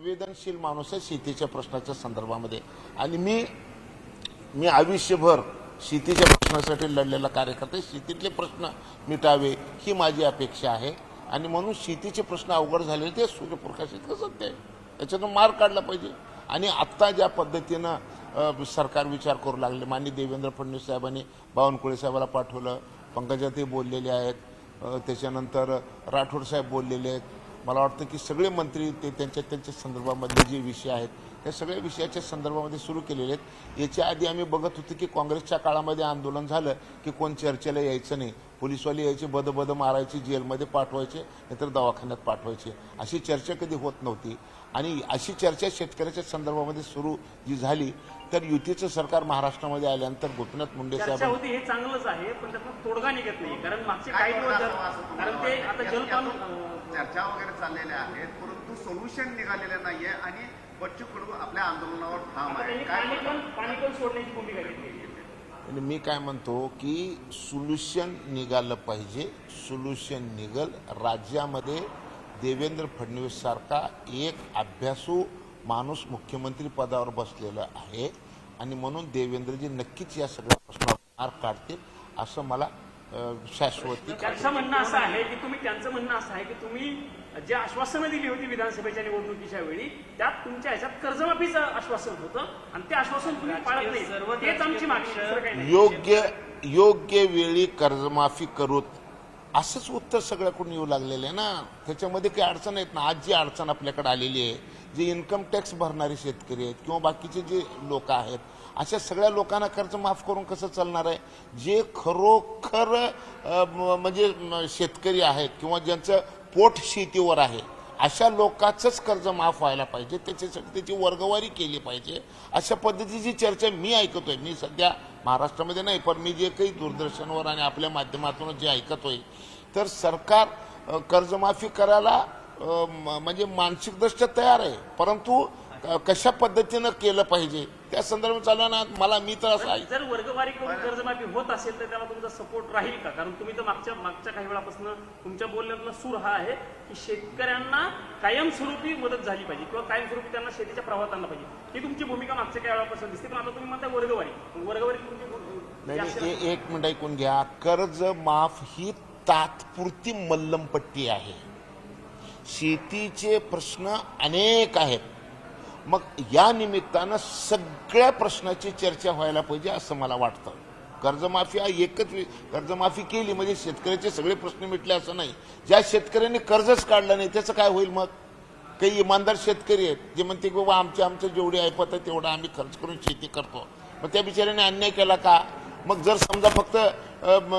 संवेदनशील माणूस आहे शेतीच्या प्रश्नाच्या संदर्भामध्ये आणि मी आयुष्यभर शेतीच्या प्रश्नासाठी लढलेला कार्यकर्ता. शेतीतले प्रश्न मिटावे ही माझी अपेक्षा आहे आणि म्हणून शेतीचे प्रश्न अवघड झालेले ते सूर्यप्रकाश इतकं सत्य आहे, त्याच्यातून मार्ग काढला पाहिजे. आणि आत्ता ज्या पद्धतीनं सरकार विचार करू लागले, माननीय देवेंद्र फडणवीस साहेबांनी बावनकुळे साहेबाला पाठवलं, पंकजाताई बोललेले आहेत, त्याच्यानंतर राठोड साहेब बोललेले आहेत. मला वाटतं की सगळे मंत्री ते त्यांच्या संदर्भामध्ये जे विषय आहेत त्या सगळ्या विषयाच्या संदर्भामध्ये सुरू केलेले आहेत. याच्या आधी आम्ही बघत होतो की काँग्रेसच्या काळामध्ये आंदोलन झालं की कोण चर्चेला यायचं नाही, पोलिसवाले यायचे, बद मारायचे, जेलमध्ये पाठवायचे, नाहीतर दवाखान्यात पाठवायचे. अशी चर्चा कधी होत नव्हती. आणि अशी चर्चा शेतकऱ्याच्या संदर्भामध्ये सुरू जी झाली तर युतीचं सरकार महाराष्ट्रामध्ये आल्यानंतर गोपीनाथ मुंडे साहेब होती हे चांगलंच आहे, पण त्यातून तोडगा निघत नाही. कारण मागचे काही दिवस कारण ते आता जलपान चर्चा वगैरे चाललेल्या आहेत, परंतु सोल्युशन निघालेलं नाहीये आणि बच्चू कडू आपल्या आंदोलनावर ठाम आहे. पाणी पण सोडण्याची भूमिका घेतली. आणि मी काय म्हणतो की सोल्युशन निघालं पाहिजे, सोल्युशन निघल. राज्यामध्ये देवेंद्र फडणवीस सारखा एक अभ्यासू माणूस मुख्यमंत्री पदावर बसलेला आहे आणि म्हणून देवेंद्रजी नक्कीच या सगळ्या प्रश्नावर मार्ग काढतील असं मला शाश्वती. त्यांचं म्हणणं असं आहे की तुम्ही जे आश्वासनं दिली होती विधानसभेच्या निवडणुकीच्या वेळी त्यात तुमच्या ह्याच्यात कर्जमाफीचं आश्वासन होतं आणि ते आश्वासन तुम्ही पाळत नाही. तेच आमची मागणी. योग्य वेळी कर्जमाफी करूत असंच उत्तर सगळ्याकडून येऊ लागलेलं आहे ना. त्याच्यामध्ये काही अडचण आहेत ना. आज जी अडचण आपल्याकडे आलेली आहे, जे इन्कम टॅक्स भरणारे शेतकरी आहेत किंवा बाकीचे जे लोक आहेत, अशा सगळ्या लोकांना कर्ज माफ करून कसं चालणार आहे? जे खरोखर म्हणजे शेतकरी आहेत किंवा ज्यांचं पोट शेतीवर आहे अशा लोकांचंच कर्ज माफ व्हायला पाहिजे, त्याच्यासाठी त्याची वर्गवारी केली पाहिजे. अशा पद्धतीची चर्चा मी ऐकतोय. मी सध्या महाराष्ट्रामध्ये नाही, पण मी जे काही दूरदर्शनवर आणि आपल्या माध्यमातून जे ऐकतोय तर सरकार कर्जमाफी करायला म्हणजे मानसिकदृष्ट्या तयार आहे, परंतु कशा पद्धतीनं केलं पाहिजे त्या संदर्भात चालू ना. मी तर असं आहे, जर वर्गवारी करून कर्जमाफी होत असेल तर त्याला तुमचा सपोर्ट राहील का? कारण तुम्ही तर मागच्या काही वेळापासून तुमच्या बोलण्यातला सूर हा आहे की शेतकऱ्यांना कायमस्वरूपी मदत झाली पाहिजे किंवा कायमस्वरूपी त्यांना शेतीच्या प्रवाहात आणला पाहिजे. ही तुमची भूमिका मागच्या काही वेळापासून दिसते, पण आता तुम्ही म्हणता वर्गवारी नाही. एक मिनिट ऐकून घ्या. कर्ज माफ ही तात्पुरती मल्लमपट्टी आहे. शेतीचे प्रश्न अनेक आहेत. मग या निमित्तानं सगळ्या प्रश्नाची चर्चा व्हायला पाहिजे असं मला वाटतं. कर्जमाफी हा एकच कर्जमाफी केली म्हणजे शेतकऱ्याचे सगळे प्रश्न मिटले असं नाही. ज्या शेतकऱ्यांनी कर्जच काढलं नाही त्याचं काय होईल? मग काही इमानदार शेतकरी आहेत जे म्हणते की बाबा आमचं जेवढी ऐपत आहे तेवढं आम्ही खर्च करून शेती करतो, मग त्या बिचाऱ्याने अन्याय केला का? मग जर समजा फक्त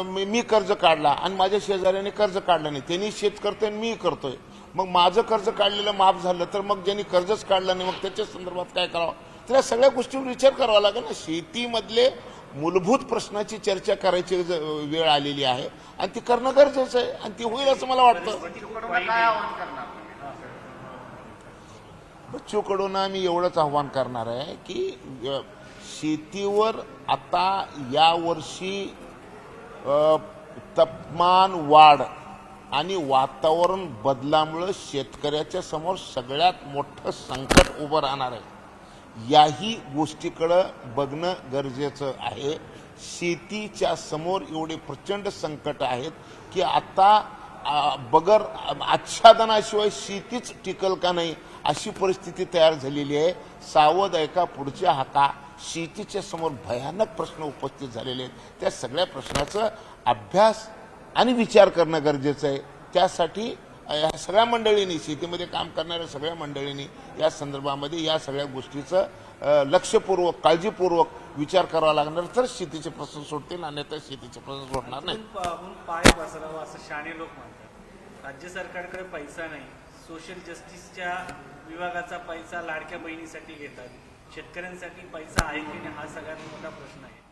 मी कर्ज काढला आणि माझ्या शेजाऱ्याने कर्ज काढलं नाही, त्यांनी शेत करतोय आणि मी करतोय, मग माझं कर्ज काढलेलं माफ झालं तर मग ज्यांनी कर्जच काढलं नाही मग त्याच्या संदर्भात काय करावं? तर या सगळ्या गोष्टीवर विचार करावा लागेल ना. शेतीमधले मूलभूत प्रश्नाची चर्चा करायची वेळ आलेली आहे आणि ती करणं गरजेचं आहे आणि ती होईल असं मला वाटतं. बच्चू कडूंना आम्ही एवढंच आव्हान करणार आहे की शेतीवर आता यावर्षी तापमान वाढ आणि वातावरण बदलामुळे शेतकऱ्याच्या समोर सगळ्यात मोठं संकट उभं राहणार आहे. याही गोष्टीकडे बघणं गरजेचं आहे. शेतीच्या समोर एवढे प्रचंड संकट आहेत की आता बगर आच्छादनाशिवाय शेतीच टिकल का नाही अशी परिस्थिती तयार झालेली आहे. सावध आहे का पुढच्या हाका शेतीच्या समोर भयानक प्रश्न उपस्थित झालेले आहेत. त्या सगळ्या प्रश्नाचा अभ्यास आणि विचार करणं गरजेचं आहे. त्यासाठी या सगळ्या मंडळींनी, शेतीमध्ये काम करणाऱ्या सगळ्या मंडळींनी या संदर्भामध्ये या सगळ्या गोष्टीचं लक्षपूर्वक काळजीपूर्वक विचार करावा लागणार तर शेतीचे प्रश्न सुटतील, अन्यथा शेतीचे प्रश्न सुटणार नाही. पाय बसरावा असं शाणे लोक म्हणतात. राज्य सरकारकडे पैसा नाही, सोशल जस्टिसच्या विभागाचा पैसा लाडक्या बहिणीसाठी घेतात, शेतकऱ्यांसाठी पैसा आहे की नाही हा सगळ्यात मोठा प्रश्न आहे.